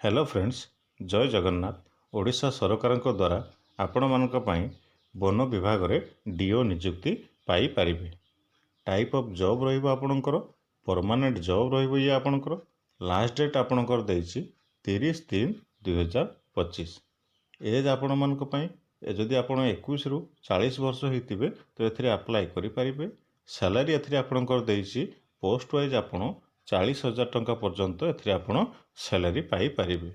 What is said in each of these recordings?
Hello friends, जय जगन्नाथ। ओडिशा सरकार द्वारा आपण मानक पई वन विभाग रे डीओ नियुक्ति पाई परिबे। टाइप ऑफ जॉब रहिबो आपणकर परमानेंट जॉब रहिबो। ये आपणकर लास्ट डेट आपणकर देछि 30/3/2025। एज आपण मानक पई जदि आपण 21 रु 40 वर्ष होइतिबे तो एथिरे अप्लाई करि परिबे। सैलरी एथिरे आपणकर देछि पोस्ट वाइज आपण 40,000 टंका पर्यंत एथिरे आपण सैलरी पाई परिबे।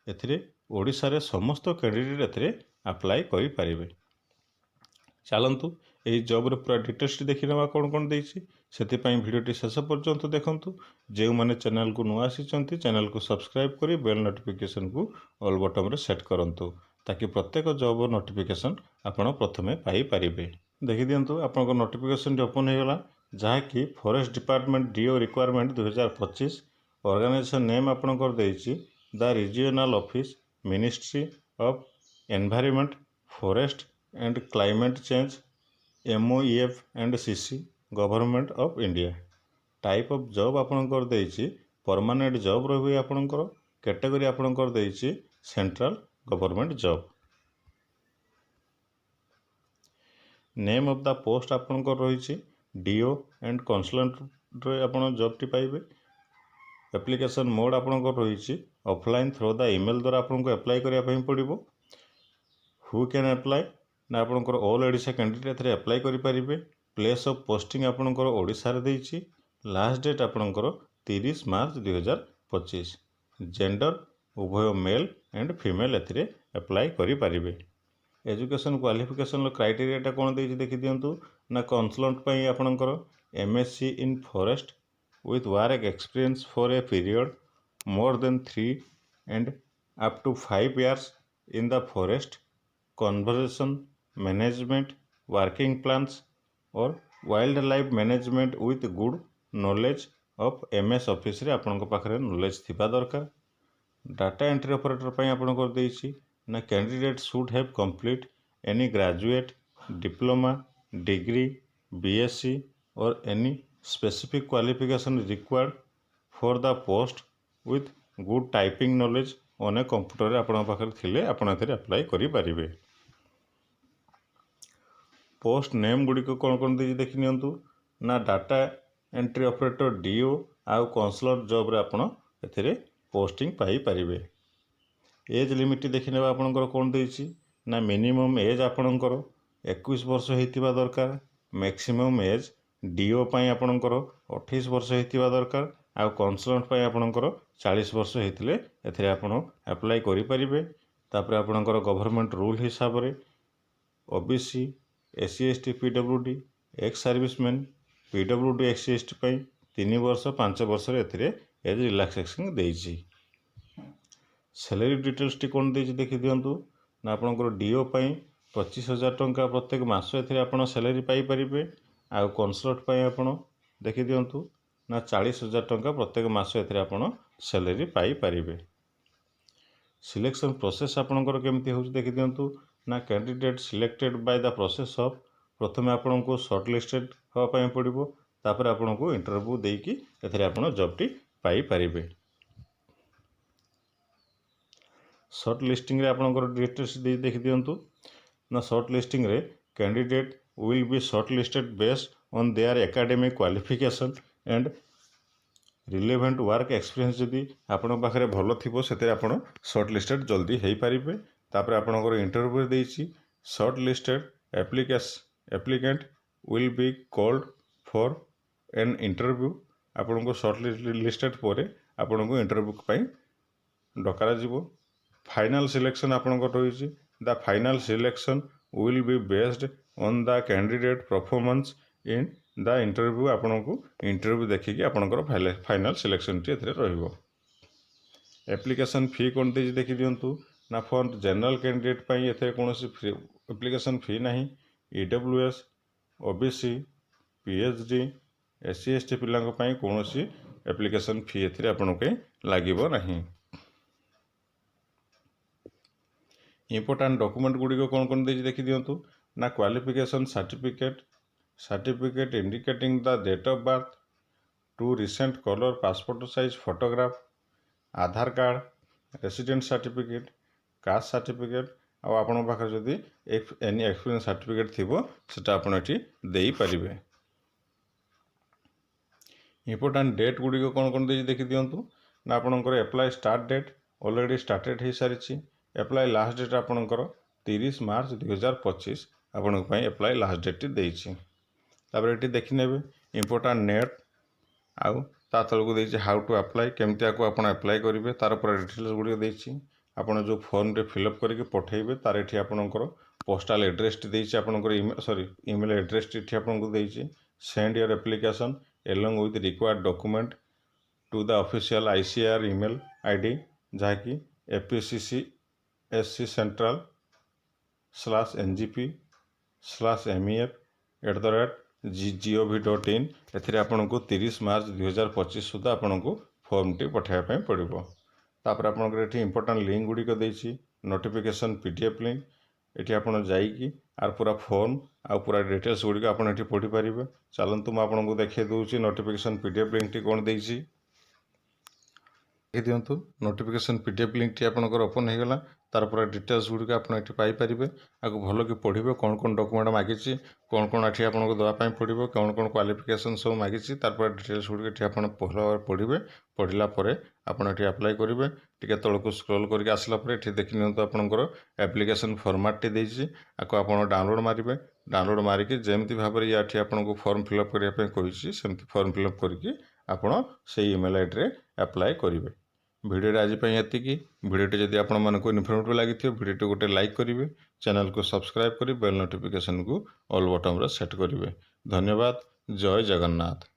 एथिरे ओडिशा रे समस्त कैंडिडेट एथिरे अप्लाई करि परिबे। चलतु यही जॉब रे पूरा डिटेल्स देखि नेबा कोन कोन देछि। सेति पई भिडियोटी शेष पर्यंत देखंतु। जे माने चैनल को नुआ आसीचंती चैनल को सब्सक्राइब करी बेल नोटिफिकेशन को ऑल बटन रे सेट करंतु ताकि प्रत्येक जॉब नोटिफिकेशन आपण प्रथमे पाई परिबे। देखि दियंतु आपन को नोटिफिकेशन ओपन हे गला जहा कि forest department DO requirement 2025। Organisation name आपन कर देछि the regional office ministry of environment forest and climate change MOEF and CC government of India. Type of job आपन कर देछि परमानेंट जॉब रही आपनकर। कैटेगरी आपन कर देछि central government job. Name of the post आपन कर रही डीओ एंड कंसल्टेंट रे आपन जॉब टी पाइबे। एप्लिकेशन मोड आपन कर रही ऑफलाइन थ्रू द ईमेल द्वारा आपन को अप्लाई करिया पई पड़िबो। हु कैन अप्लाई ना आपनकर ऑल ओडिशा कैंडिडेट एथरे अप्लाई करि परिबे। प्लेस ऑफ पोस्टिंग आपनकर ओडिशा रे देछि। लास्ट डेट आपनकर 30 मार्च 2025। जेंडर उभय मेल एंड फीमेल एथरे अप्लाई करि परिबे। एजुकेशन क्वालिफिकेशन क्राइटेरिया कौन देछि देखि दियंतु ना कंसल्टेंट पई आपनकर MSc in forest with work experience for a period more than 3 and up to 5 years in the forest, conservation management, working plans or wildlife management with good knowledge of MS office रे आपन पाखरे knowledge थिबा दरकार। Data entry operator पई आपन कर देछि ना candidate should have complete any graduate diploma degree BSc और any specific qualification required for the post with good typing knowledge on a computer रे आपन पाखर थिले आपन एथरे अप्लाई करि परिबे। पोस्ट नेम गुडी को कोन देछि देखि नियंतु ना डाटा एंट्री ऑपरेटर डीओ आउ कंसलर जॉब रे आपन एथरे पोस्टिंग पाई परिबे। एज लिमिट देखि नेबा आपनकर कोन देछि ना मिनिमम एज आपनकर 21 वर्ष हेतिबा दरकार। मैक्सिमम एज डीओ पई आपनकर 28 वर्ष हेतिबा दरकार आ कंसल्टेंट पई आपनकर 40 वर्ष हेतिले एथरे आपन अप्लाई करि परिबे। तापर आपनकर गवर्नमेंट रूल हिसाब रे OBC SC ST PWD ex serviceman PWD SC ST पई 3 वर्ष 5 वर्ष रे एथरे एज रिलैक्सेशन देछि। सैलरी डिटेल्स टी कोन देछि देखि दियंतु ना आपनकर डीओ पई 25,000 टंका प्रत्येक मास एथरे आपन सैलरी पाई परिबे। आउ कंसल्ट पई आपन देखि दियंतु ना 40,000 टंका प्रत्येक मास एथरे आपन सैलरी पाई परिबे। सिलेक्शन प्रोसेस आपनकर केमती होछि देखि दियंतु ना candidate selected by the process of प्रथमे आपन को शॉर्ट लिस्टेड हो पई पड़िबो। तापर आपन को इंटरव्यू देकी एथरे आपन जॉब टी पाई परिबे। शॉर्ट लिस्टिंग रे आपनकर डिटेल्स दे देखि दियंतु ना शॉर्ट लिस्टिंग रे candidate will be shortlisted based on their academic qualification and relevant work experience। जदि आपण पाखरे भलो थिबो सेते आपण शॉर्टलिस्टेड जल्दी हेई परिबे। तापर आपनकर इंटरव्यू देछि shortlisted applicant will be called for an interview। आपण को शॉर्टलिस्टेड परे आपण को इंटरव्यू पई डकरा जिवो। फाइनल सिलेक्शन आपण को रहिछि the final selection will be based on the candidate performance in the interview। आपन को इंटरव्यू देखि कि आपनकर फाइनल सिलेक्शन टी एथरे रहिबो। एप्लीकेशन फी कोन देछि देखि दियंतु ना फॉर जनरल कैंडिडेट पई एथरे कोनोसी एप्लीकेशन फी नाही। EWS OBC PhD SC ST पिलांक पई कोनोसी एप्लीकेशन फी एथरे आपन के लागिबो नाही। इंपोर्टेंट डॉक्यूमेंट गुडी को कोन कोन देछि देखि दियंतु ना qualification certificate indicating the date of birth 2 recent color passport size photograph Aadhaar card resident certificate, caste certificate आ आपण पाखे जदि एनी एक्सपीरियंस सर्टिफिकेट थिबो सेटा आपण एठी देई परिबे। इंपोर्टेंट डेट गुड़िक कौन कौन दे देखी दिंतु ना आपणकर apply start date already started हो सारी। एप्लाय लास्ट डेट आपणकर 30 मार्च 2025 आपण एप्लाय लास्ट डेट देछि। ये देखने इंपोर्टेंट नेट आउ ता तलक देछि हाउ टू अप्लाई केमती आपको आप अप्लाई करेंगे तार पूरा डिटेल्स गुड़िक देछि। आपण जो फॉर्म रे फिलअप करके पठेबे तार एठी आपणकर पोस्टल एड्रेस देछि आपणकर ईमेल एड्रेस एठी आपनको देछि। Send your application along with required document to the official ICAR email ID जहाँकि apcc/ngp/mef@gov.in एथिरे आपनको 30 मार्च 2025 सुधा आपनको फॉर्म टी पठाइबा पड़िबो। तापर आपनकर एठी इंपोर्टेंट लिंक गुड़िक देछि नोटिफिकेशन PDF लिंक एठी आपण जाइकी आर पूरा फॉर्म आ पूरा डिटेल्स गुड़िक आपण एठी पढ़ी पारिबे। चलंतु मैं आपको देखे दूची नोटिफिकेशन PDF लिंक टी कोन देछि दिंतु। नोटिफिकेशन PDF लिंक टी आपनकर ओपन हो गला तार पूरा डिटेल्स गुड़िक आपण एठी पाई परिबे। आको भलो कि पढ़िबे कौन कौन डॉक्यूमेंट मागिछि कौन कौन एठी आपनको दवा पई पड़िबो कौन कौन क्वालिफिकेशन सब मागिछि तार पूरा डिटेल्स गुड़िक एठी आपण पढ़िबे। पढ़िला परे आपण एठी अप्लाई करिवे। टिके तळको स्क्रॉल करके आसला परे एठी देखि नियंतु आपनकर एप्लिकेशन फॉर्मेट टी देछि आको आपण डाउनलोड मारिबे। डाउनलोड मारिकी जेमती भाबरे याठी आपनको फॉर्म फिलअप करिया पई कहिछि सेमती फॉर्म फिलअप करके आपण सेही ईमेल आईडी रे अप्लाई करिवे। वीडियो आज एतिकी। वीडियोटी जदि आपण मानको इनफॉर्मेटिव लागि वीडियो गोटे लाइक करिवे, चैनल को सब्सक्राइब करी बेल नोटिफिकेशन को ऑल बटन रे सेट करिवे। धन्यवाद। जय जगन्नाथ।